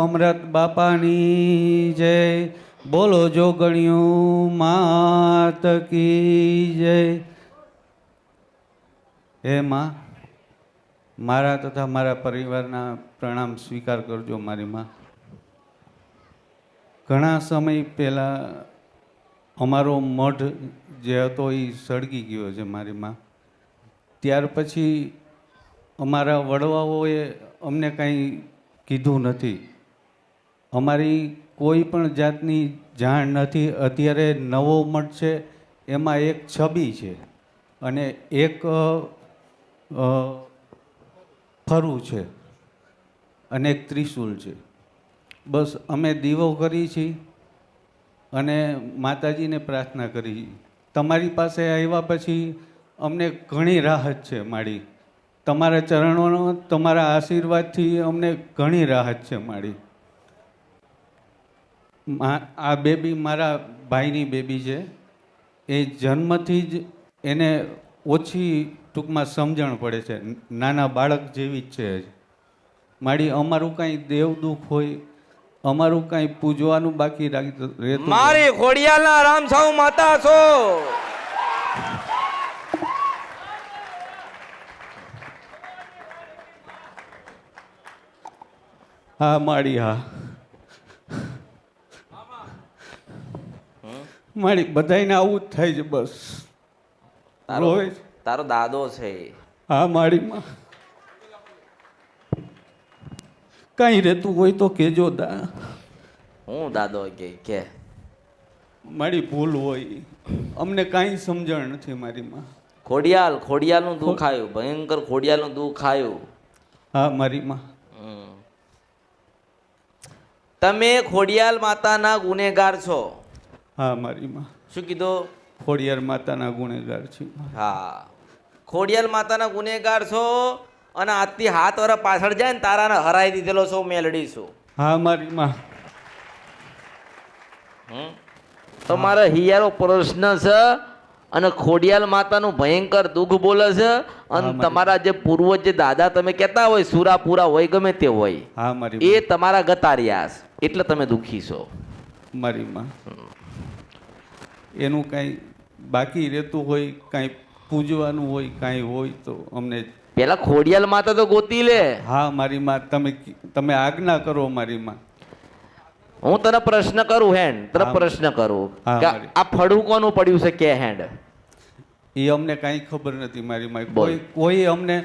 અમરત બાપાની જય, બોલો જોગણિયું માત કી જય. હે માં, મારા તથા મારા પરિવારના પ્રણામ સ્વીકાર કરજો મારી માં. ઘણા સમય પહેલાં અમારો મઢ જે હતો એ સળગી ગયો છે મારી માં. ત્યાર પછી અમારા વડવાઓએ અમને કાંઈ કીધું નથી. અમારી કોઈ પણ જાતની જાણ નથી. અત્યારે નવો મઠ છે, એમાં એક છબી છે અને એક ફરું છે અને એક ત્રિશુલ છે. બસ અમે દીવો કરી છીએ અને માતાજીને પ્રાર્થના કરી. તમારી પાસે આવ્યા પછી અમને ઘણી રાહત છે મારી. તમારા ચરણોનો, તમારા આશીર્વાદથી અમને ઘણી રાહત છે મારી. આ બેબી મારા ભાઈની બેબી છે. એ જન્મથી જ એને ઓછી ટૂંકમાં સમજણ પડે છે, નાના બાળક જેવી જ છે મારી. અમારું કાંઈ દેવ દુઃખ હોય, અમારું કાંઈ પૂજવાનું બાકી રહેતું, મારી ખોડિયાલના રામસાઉ માતા છો. હા મારી, હા મારી. બધાને આવું જ થાય છે બસ. તારો દાદો છે. હા મારી માં, કઈ રહેતું હોય તો કેજો દા. હું દાદો કે મારી ભૂલ હોય, અમને કાંઈ સમજણ નથી મારી માં. ખોડિયાલનું દુઃખ આવ્યું, ભયંકર ખોડિયાલનું દુઃખ આવ્યું. હા મારી માં. તમે ખોડિયાલ માતાના ગુનેગાર છો. હા મારી માં. શું કીધું? ખોડિયાર માતાના ગુનેગાર છે. હા, ખોડિયાલ માતાના ગુનેગાર છો. અને આજથી 7 વર્ષ પાછળ જાય ને તારાને હરાઈ દીધેલો છો મેલડી છું. હા મારી માં. તમારે હિયારો પ્રશ્ન છે અને ખોડિયાલ માતાનું ભયંકર દુઃખ બોલે છે. અને તમારા જે પૂર્વજ જે દાદા તમે કહેતા હોય, સુરાપુરા હોય, ગમે તે હોય, હા મારી, એ તમારા ગતાર્યા એટલે તમે દુઃખી છો મારી માં. એનું કાંઈ બાકી રહેતું હોય, કાંઈ પૂજવાનું હોય, કાંઈ હોય તો અમને પેલા ખોડિયાલ માતા તો ગોતી લે. હા મારી માં, તમે આજ્ઞા કરો મારી માં. હું તને પ્રશ્ન કરું હેન્ડ, તને પ્રશ્ન કરું કે આ ફળું કોનું પડ્યું છે કે હેન્ડ? એ અમને કાંઈ ખબર નથી મારી માં. કોઈ અમને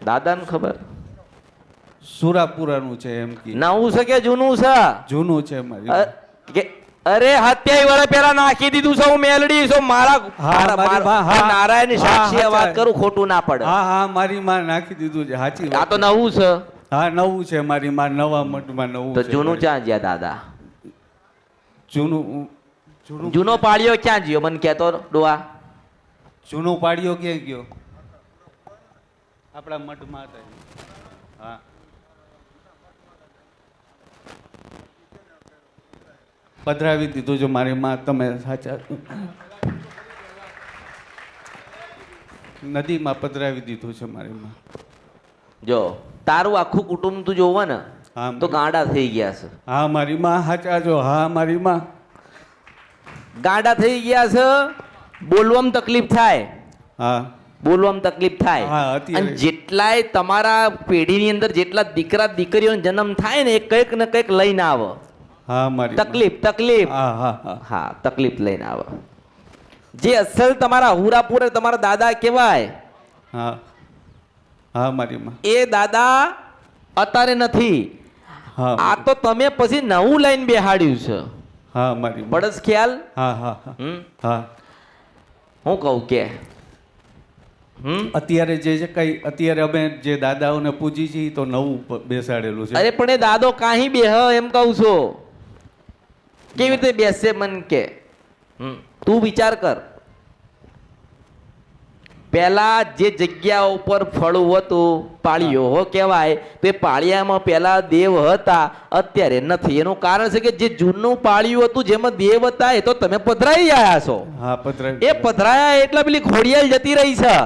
દાદાને ખબર? સુરાપુરાનું છે એમ કે. નવું છે કે જૂનું છે? જૂનું છે મારી. અરે 27 વર્ષ પહેલા નાખી દીધું છે. હું મેલડી છું. મારા નારાયણ સાક્ષી વાત કરું, ખોટું ના પડે. હા હા મારી માં, નાખી દીધું છે. સાચી. આ તો નવું છે. હા નવું છે મારી માં. નવા મઠમાં નવું. તો જૂનું ક્યાં ગયા દાદા? જૂનો પાડ્યો ક્યાં ગયો? મને કહેતો ડોવા. જૂનો પાડ્યો ક્યાં ગયો? આપણા મઠમાં હતા. હા પધરાવી દીધું છે મારી માં. તમે સાચા, નદીમાં પધરાવી દીધું છે મારી માં. જો તારું આખું કુટુંબ તું જોવે ને તો ગાંડા થઈ ગયા છે. હા મારી માં, સાચા છો. હા મારી માં, ગાંડા થઈ ગયા છે. બોલવામાં તકલીફ થાય. હા બોલવામાં તકલીફ થાય. અને જેટલાય તમારા પેઢીની અંદર જેટલા દીકરા દીકરીઓનો જન્મ થાય ને, એ કંઈક ને કંઈક લઈને આવે. હા મારી તકલીફ. હા તકલીફ લઈને આવે. જે અસલ તમારા હુરાપુર તમારા દાદા કહેવાય. હા હા મારી માં. એ દાદા અત્યારે નથી. આ તો તમે પછી નવું લઈને બેહાડ્યું છે. હા મારી બળસ ખ્યાલ. હા હા હા. હું કહું કે અત્યારે જે કઈ અત્યારે અમે જે દાદાઓને પૂજી છીએ તો નવું બેસાડેલું છે. અરે પણ એ દાદો કાંઈ બેહ એમ કહું છો? કેવી રીતે બેસે? મન કે તું વિચાર કર. પહેલા જે જગ્યા ઉપર ફળું હતું પાળીઓ કહેવાય તો એ પાળિયામાં પહેલા દેવ હતા, અત્યારે નથી. એનું કારણ છે કે જે જૂનું પાળિયું હતું જેમાં દેવ હતા એ તો તમે પધરાઈ આવ્યા છો. હા પધરાઈ. એ પધરાયા એટલે પેલી ખોડિયાલ જતી રહી છે.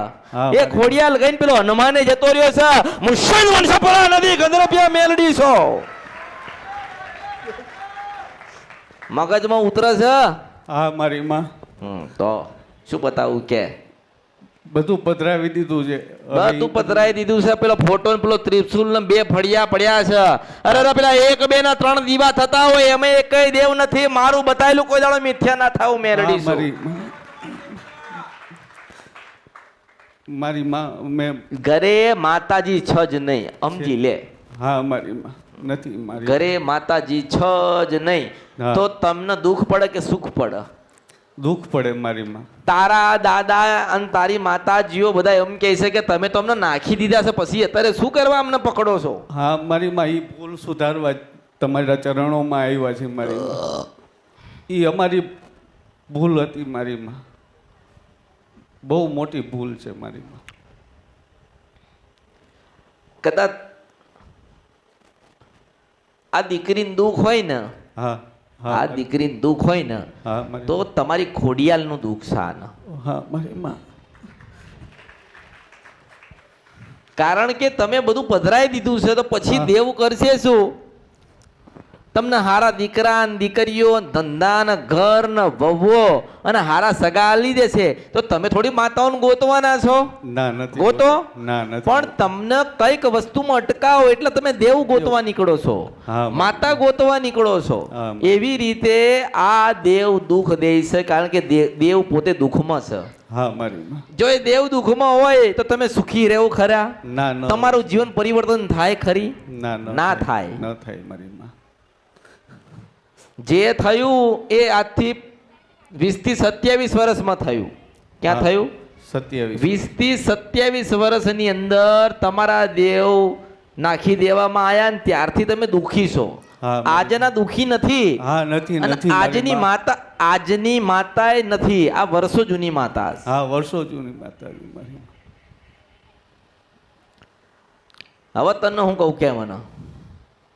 એ ખોડિયાલ ગઈને પેલો હનુમાને જતો રહ્યો છે. મુસલ વંશપરા નદી ગંધર્ભ્યા મેલડી છો. મગજમાં ઉતરે છે. હા મારી માં. તો શું બતાવું કે બધું પધરાવી દીધું છે. બધું પધરાવી દીધું છે. પેલો ફોટો ને પેલો ત્રિશુલ ને 2 ફળિયા પડ્યા છે. અરે પેલા 1 2 ના 3 દીવા થતા હોય એમાં એક કઈ દેવ નથી. મારું બતાયેલું કોઈ દાડો મિથ્યા ના થાવ મેરડી છું. મારી માં મેં ઘરે માતાજી છ જ નહીં, સમજી લે. હા મારી માં નથી. મારી ઘરે માતાજી છ જ નહીં તો તમને દુઃખ પડે કે સુખ પડે? દુઃખ પડે મારી માં. તારા દાદા અને તારી માતાજીઓ બધા એમ કહે છે કે તમે તો અમને નાખી દીધા છે, પછી અત્યારે શું કરવા અમને પકડો છો? હા મારી માં, એ ભૂલ સુધારવા તમારા ચરણોમાં આવ્યા છે મારી માં. એ અમારી ભૂલ હતી મારી માં, બહુ મોટી ભૂલ છે મારી માં. કદાચ આ દીકરીનું દુઃખ હોય ને, હા આ દીકરીનું દુઃખ હોય ને તો તમારી ખોડિયાલનું દુઃખ છે આને. હા મારી માં. કારણ કે તમે બધું પધરાઈ દીધું છે તો પછી દેવ કરશે શું? તમને હારા દીકરા ને દીકરીઓ, ધંધા ને ઘર ને વહુઓ અને હારા સગા આલી દેશે તો તમે થોડી માતાઓને ગોતવાના છો? ના નથી ગોતો. ના નથી. પણ તમને કઈક વસ્તુમાં અટકાવો એટલે તમે દેવ ગોતવા નીકળો છો, માતા ગોતવા નીકળો છો. એવી રીતે આ દેવ દુઃખ દે છે કારણ કે દેવ પોતે દુઃખમાં છે. હા મારી માં. જો એ દેવ દુઃખમાં હોય તો તમે સુખી રહેવું ખરા? ના. તમારું જીવન પરિવર્તન થાય ખરી? ના થાય. ન થાય મારી માં. જે થયું એ આજથી 20 થી 27 વર્ષમાં થયું. ક્યાં થયું? 27. 20 થી 27 વર્ષની અંદર તમારા દેવ નાખી દેવામાં આયા ને ત્યારથી તમે દુઃખી છો. આજના દુઃખી નથી. હા નથી. આજની માતા, આજની માતા એ નથી, આ વર્ષો જૂની માતા. હા વર્ષો જૂની માતા મારી. હવે તને હું કહું કે મને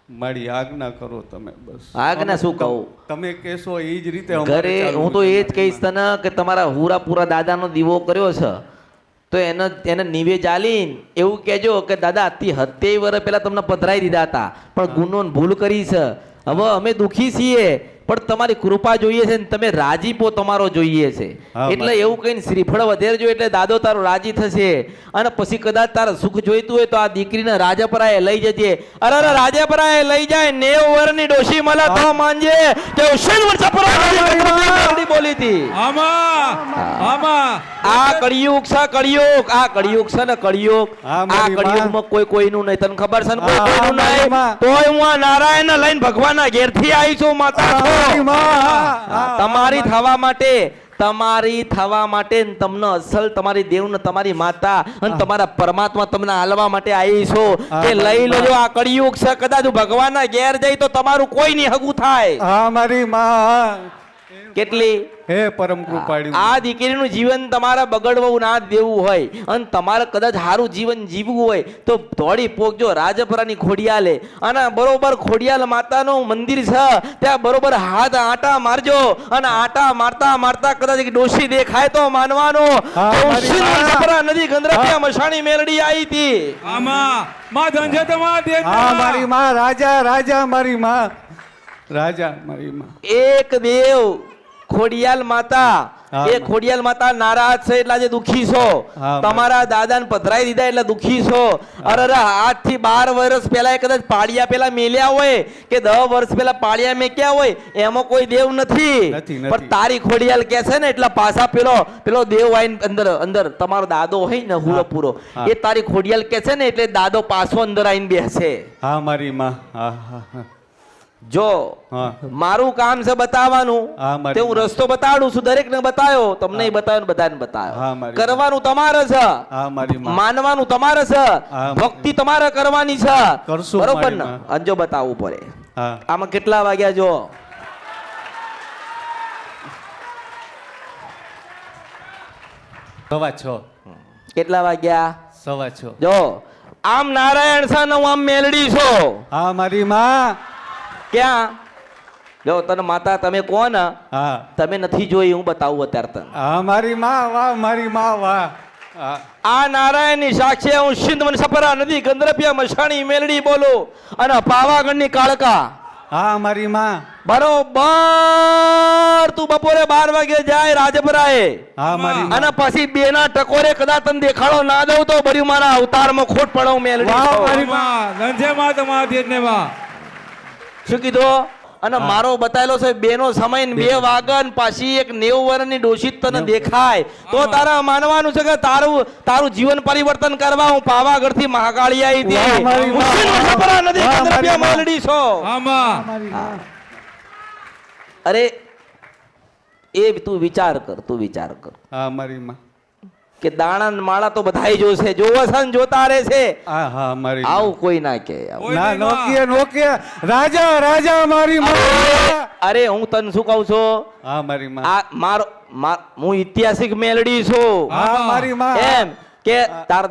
મારી આજ્ઞા કરો તમે બસ. આજ્ઞા શું કહું? તમે કહેશો એ જ રીતે ઘરે હું તો એ જ કહીશ તને કે તમારા હુરાપુરા દાદાનો દીવો કર્યો છે તો એને નિવેદ આલીને એવું કહેજો કે દાદા આથી 70 વર્ષ પહેલા તમને પધરાઈ દીધા હતા પણ ગુનો ભૂલ કરી છે. હવે અમે દુઃખી છીએ પણ તમારી કૃપા જોઈએ છે ને તમે રાજીપો તમારો જોઈએ છે એટલે એવું કહીને શ્રીફળ વધેરજો એટલે દાદો તારો રાજી થશે. અને પછી કદાચ તારે સુખ જોઈતું હોય તો આ દીકરીને રાજપરાએ લઈ જજે. અરે રાજપરાએ લઈ જાય 90 વર્ષની ડોશી મળે તો માનજે કે ઉશેન વર્ષપરા બોલી હતી. આ કળિયુગ છે, કળિયુગ. આ કળિયુગ છે ને કળિયુગ. આ કળિયુગમાં કોઈ કોઈનું નહીં. તને ખબર છે ને કોઈ કોઈનું નહીં. તોય હું આ નારાયણ લઈને ભગવાનના ઘેરથી આવી છું માતા. તમારી થવા માટે, તમારી થવા માટે તમને અસલ તમારી દેવને તમારી માતા અને તમારા પરમાત્મા તમને હાલવા માટે આવી છો કે લઈ લેજો. આ કળિયુગ છે. કદાચ ભગવાનના ઘેર જાય તો તમારું કોઈ નહીં હગું થાય. હા મારી માં. કેટલી હે પરમ કૃપાળુ. આ દીકરીનું જીવન તમારા બગડવું ના દેવું હોય અને તમારે કદાચ સારું જીવન જીવવું હોય તો દોડી પોકજો રાજપરાની ખોડિયાલે. અને બરોબર ખોડિયાલ માતાનું મંદિર છે ત્યાં બરોબર હાથ આટા મારજો અને આટા મારતા મારતા કદાચ એક ડોશી દેખાય તો માનવાનો નદી ગંધર્ભ્યા મશાણી મેલડી આવી હતી. મારી માં રાજા રાજા મારી માં રાજા મારી માં. એક દેવ ખોડિયાલ માતા, એ ખોડિયાલ માતા નારાજ છે એટલે આજે દુખી છો. તમારા દાદાને પધરાઈ દીધા એટલે દુખી છો. અરે આજથી 12 વર્ષ પહેલા કદાચ પાળિયા પેલા મેલ્યા હોય કે 10 વર્ષ પહેલા પાળિયા મેક્યા હોય એમાં કોઈ દેવ નથી. પણ તારી ખોડિયાલ કે છે ને એટલે પાછા પેલો દેવ આઈને અંદર તમારો દાદો હોય ને હુરો પૂરો એ તારી ખોડિયાલ કે છે ને એટલે દાદો પાછો અંદર આઈને બેસે. હા મારી માં. હા હા. જો મારું કામ છે બતાવવાનું તે હું રસ્તો બતાડું છું. દરેક ને બતાવ્યો, તમને બતાવ્યો, બધાને બતાવ્યો. કરવાનું તમારે છે, માનવાનું તમારે છે, ભક્તિ તમારે કરવાની છે. બરોબર ને? અંજો બતાવવું પડે. આમાં કેટલા વાગ્યા જો? કેટલા વાગ્યા? 6:15. જો આમ નારાયણ સા ને હું આમ મેલડી છો. હા મારી માં. ક્યાં? જો તને માતા તમે કોણ? હા તમે નથી જોઈ, હું બતાવું અત્યારે તને. હા મારી માં. વાહ મારી માં વાહ. હા આ નારાયણ ની સાક્ષી હું સિંધ વન સપરા નદી ગંધરપિયા મશાણી મેલડી બોલો અને પાવાગઢ ની કાળકા. હા મારી માં. બરોબર તું બપોરે 12 વાગે જાય રાજપરાએ હા મારી માં. અને પછી 2 ના ટકોરે કદાચ તને દેખાડો ના દઉં તો બર્યું મારા અવતારમાં ખોટ પડો મેલડી વાહ છો. મારી શું કીધું? અને મારો બતાયેલો છે 2 નો સમય ને 2 વાગન પાછી એક 90 વર્ષની ડોશી તને દેખાય તો તારા માનવાનું છે કે તારું જીવન પરિવર્તન કરવા હું પાવાગઢ થી મહાકાળી આવી હતી. વાહ મારી માં. મુસ્લિમ વંશપરા નદી વાહ ગંધરપિયા મારી માં. મેલડી છો. મારી માં. અરે એ તું વિચાર કર હા મારી માં. કે દાણા ને માળા તો બધાય જોશે, જોવે છે ને જોતા રહે છે. હા હા મારી માં. આવું કોઈ ના કે આવું. ના નોકિયા રાજા રાજા મારી માં. અરે હું તને શું કહું છું? હા મારી માં. આ હું ઐતિહાસિક મેલડી છું. હા મારી માં. એમ કે તાર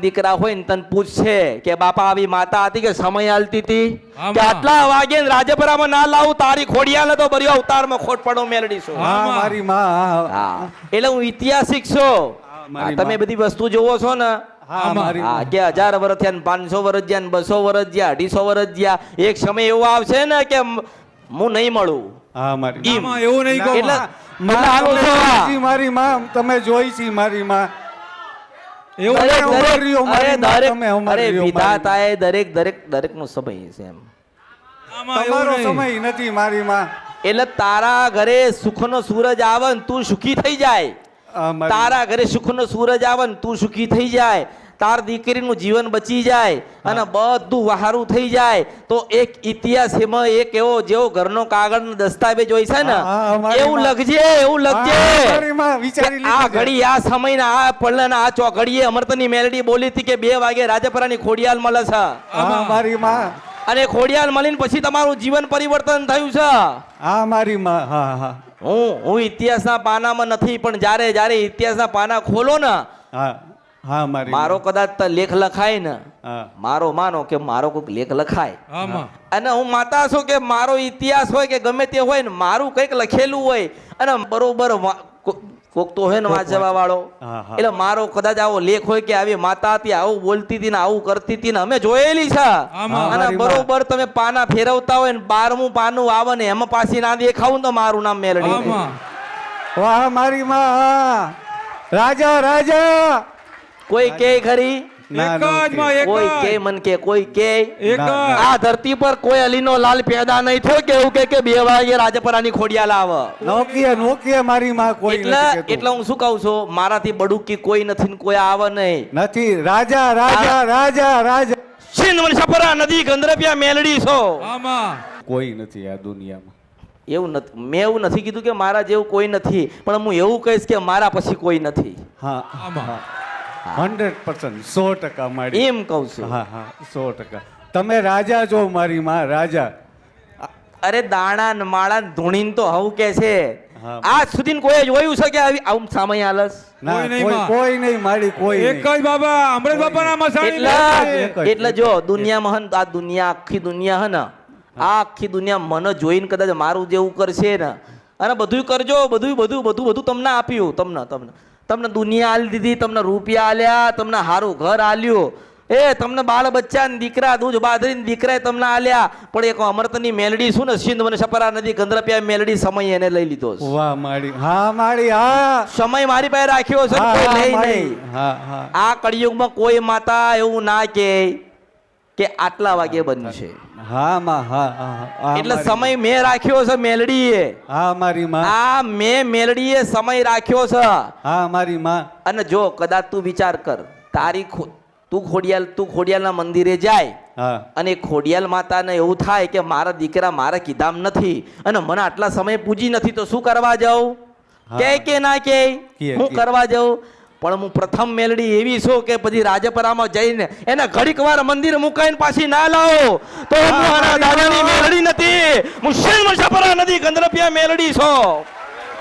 દીકરા હોય ને તને પૂછશે કે બાપા આવી માતા હતી કે સમય હાલતી હતી કે આટલા વાગે ને રાજપરામાં ના લાવું તારી ખોડિયાલ તો બર્યો અવતારમાં ખોટ પડો મેલડી છું. હા મારી માં. હા એટલે હું ઐતિહાસિક છું. મારી તમે બધી વસ્તુ જોવો છો ને. હા મારી હા માં. કે 1000 વર્ષ થયા ને 500 વર્ષ ગયા ને 200 વર્ષ ગયા 250 વર્ષ ગયા એક સમય એવો આવશે ને કે હું નહીં મળું. હા મારી ઈમ. માં. એવું નહીં કહો. એટલે માં હાલો તમે છો આ. જોઈ છી મારી માં. તમે જોઈ છી મારી માં. એવું દરેક- તમે દરેક- અમારી અરે માં, દરેક- તમે અમારી અરે માં. વિધાતાએ દરેક નો સમય છે એમ. તમારો સમય નથી મારી માં. એટલે તારા ઘરે સુખનો સૂરજ આવે ને તું સુખી થઈ જાય. હા, મારી તારા ઘરે સુખનો સૂરજ આવે ને તું સુખી થઈ જાય. તાર દીકરીનું જીવન બચી જાય અને બધું વહારું થઈ જાય તો એક ઇતિહાસ એમાં એક એવો જેવો ઘરનો કાગળનો દસ્તાવેજ હોય છે ને હા, અમારી એવું માં. લખજે એવું હા, લખજે. મારી માં વિચારી આ લીધું છે. ઘડી આ સમયના આ પલ્લાના આ ચોઘડીએ અમૃતની મેલડી બોલી હતી કે 2 વાગે રાજપરાની ખોડિયાલ મળે છે હા મારી માં. અને ખોડિયાલ મળીને પછી તમારું જીવન પરિવર્તન થયું છે. હા મારી માં. હા હા હું ઇતિહાસના પાનામાં નથી પણ જ્યારે જ્યારે ઇતિહાસના પાના ખોલો ને હા હા મારી મારો માં. કદાચ લેખ લખાય ને હા મારો માનો કે મારો કોઈક લેખ લખાય આમાં અને હું માતા છું કે મારો ઇતિહાસ હોય કે ગમે તે હોય ને મારું કંઈક લખેલું હોય અને બરોબર કોક તો હોય ને વાંચવા વાળો હા, હા. એટલે મારો કદાચ આવો લેખ હોય કે આવી માતા હતી આવું બોલતી હતી ને આવું કરતી હતી ને અમે જોયેલી છે આમાં. અને મારી બરોબર તમે પાના ફેરવતા હોય ને 12મું પાનું આવે ને એમાં પાછી ના દેખાવું ને તો મારું નામ મેલડી નહીં. આમાં વાહ મારી માં. હા. રાજા રાજા. કોઈ કે ખરી? ના, એક નો જ કે. માં એક કોઈ કે જ. મન કે કોઈ કે એક જ. આ ધરતી પર કોઈ અલીનો લાલ પેદા નહીં થયો કે એવું કે 2 વાગે રાજપરાની ખોડિયાલ આવે. નોકિયા મારી માં કોઈ નથી એટલે કહેતું. એટલે હું શું કહું છું મારાથી બડુકી કોઈ નથી ને કોઈ આવે નહીં. નથી. રાજા રાજા રાજા રાજા. સિંધ વંશપરા નદી ગંધરપિયા મેલડી છો. આમાં કોઈ નથી આ દુનિયામાં. એવું નથી મેં એવું નથી કીધું કે મારા જેવું કોઈ નથી પણ હું એવું કહીશ કે મારા પછી કોઈ નથી હા આમાં. 100% 100% મારી. એમ કહું છું. હા હા 100%. તમે રાજા છો મારી માં. રાજા. અરે દાણા ને માળા ને ધૂણીને તો હવું કે છે હા. આજ સુધી કોઈ જોયું છે કે આવું સામય આલસ? ના કોઈ નહીં કોઈ માં. કોઈ નહીં મારી કોઈ એક નહીં. જ બાબા અમૃત બાપાના મસાણી એટલે જ. એટલે જો દુનિયામાં હન આ દુનિયા આખી દુનિયા હે ને આ આખી દુનિયા મને જોઈને કદાચ મારું જેવું કરશે ને અને બધું કરજો બધું તમને આપ્યું તમને દુનિયા આલી દીધી તમને રૂપિયા આલ્યા તમને હારું ઘર આલ્યું એ તમને બાળ બચ્ચા ને દીકરા દૂધ બાદરી ને દીકરા તમને આલ્યા પણ એક અમૃતની મેલડી શું ને સિંધ વન સપરા નદી ગંધરપિયા મેલડી સમય એને લઈ લીધો છે. વાહ મારી. હા મારી. હા સમય મારી પાસે રાખ્યો છે હા, કોઈ લઈ મારી. નહીં. હા હા આ કળિયુગમાં કોઈ માતા એવું ના કે આટલા વાગે બનશે હા માં. હા હા હા એટલે મારી. સમય મેં રાખ્યો છે મેલડીએ. હા મારી માં. આ મેં મેલડીએ સમય રાખ્યો છે હા મારી માં. અને જો કદાચ તું વિચાર કર તું ખોડિયાલના મંદિરે જાય હા અને ખોડિયાલ માતાને એવું થાય કે મારા દીકરા મારા કીધામ નથી અને મને આટલા સમય પૂજી નથી તો શું કરવા જાઉં? હા. કે ના કે કે. હું કરવા જાઉં? પણ હું પ્રથમ મેલડી એવી છું કે પછી રાજપરામાં જઈને એને ઘડીક વાર મંદિર મુકાઈને પાછી ના લાવો તો હું હા, મારા મારી દાદાની માં. મેલડી નથી હું સિંધ વંશપરા નદી ગંધરપિયા મેલડી છું.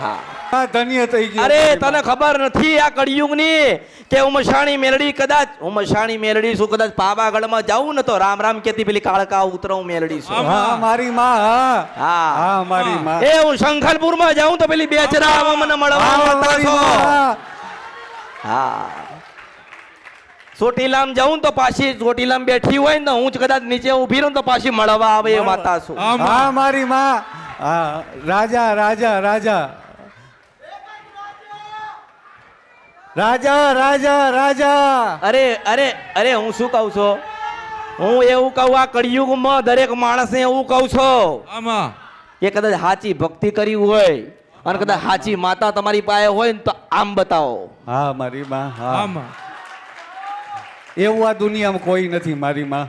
હા આ ધન્ય થઈ ગયો અરે મારી તને ખબર નથી આ કળિયુગની કે હું મશાણી મેલડી કદાચ હું મશાણી મેલડી છું કદાચ પાવાગઢમાં જાઉં ને તો રામ રામ કેતી પેલી કાળકા ઉતરવું મેલડી છું માં. હા મારી માં હા હા હા મારી માં એ હું શંખલપુરમાં જાઉં તો પેલી બેચરા મને મળવા હા, આવતા મારી છો. માં. હા ચોટીલામ જાઉં તો પાછી ચોટીલામ બેઠી હોય ને હું જ કદાચ નીચે ઊભી રહું તો પાછી મળવા આવે એ માતા છું હા, માં. હા મારી માં હા રાજા રાજા રાજા રાજા રાજા રાજા અરે અરે અરે હું શું કહું છું હું એવું કહું આ કળિયુગમાં દરેક માણસને એવું કહું છું આમાં કે કદાચ સાચી ભક્તિ કરી હોય અને કદાચ સાચી માતા તમારી પાસે હોય ને તો આમ બતાવો હા મારી માં હા આમાં એવું આ દુનિયામાં કોઈ નથી મારી માં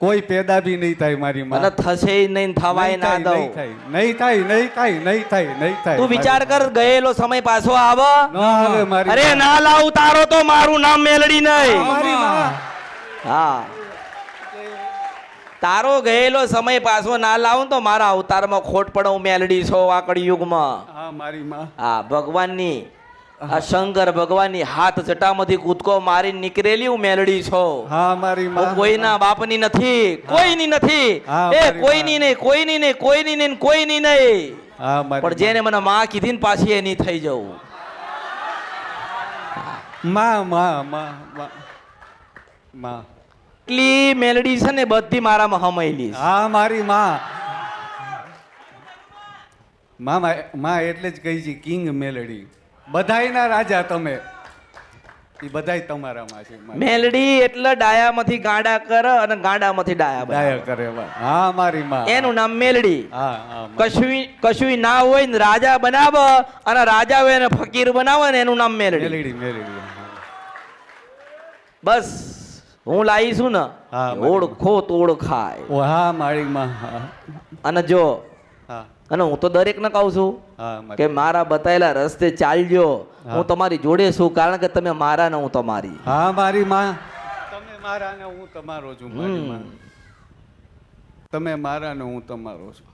કોઈ પેદા બી નહીં થાય મારી માં અને થશે નહીં થવાય ના દઉં નહીં થાય નહીં થાય નહીં થાય નહીં થાય તું વિચાર કર ગયેલો સમય પાછો આવ ન આવે મારી અરે માં. ના લાવ તારો તો મારું નામ મેલડી નહીં મારી માં હા તારો ગયેલો સમય પાછો ના લાવું તો મારા અવતારમાં ખોટ પડે હું મેલડી છો આ કળિયુગમાં હા મારી માં હા ભગવાનની આ શંકર ભગવાનની હાથ જટામાંથી કૂદકો મારી નીકળેલી હું મેલડી છો હા મારી હું માં કોઈના બાપની નથી કોઈની નથી હા, એ મારી કોઈની નહીં કોઈની નહીં કોઈની નહીં કોઈની નહીં હા મારી પણ જેને મને માં કીધી ને પાછી એની થઈ જવું માં માં માં માં માં એટલી મેલડી છે ને બધી મારામાં હમાયેલી છે. હા મારી માં માં એટલે જ કહી છે કિંગ મેલડી બધાયના રાજા તમે એ બધાય તમારામાં છે મારી. મેલડી એટલે ડાયામાંથી ગાડા કર અને ગાડામાંથી ડાયા બનાવે. દયા કરે વાહ. હા મારી માં એનું નામ મેલડી હા હા માં. કશું ના હોય ને રાજા બનાવ અને રાજા હોય ને ફકીર બનાવે ને એનું નામ મેલડી મેલડી મેલડી હા. બસ હું લાવી છું ને હા, મારી ઓળખો તો ઓળખાય ઓ હા મારી માં હા અને જો હા અને હું તો દરેક ને કહું છું હા મારી કે મારા બતાયેલા રસ્તે ચાલજો હા. હું તમારી જોડે છું કારણ કે તમે મારા ને હું તમારી હા મારી માં તમે મારા ને હું તમારો છું મારી હમ. માં તમે મારા ને હું તમારો છું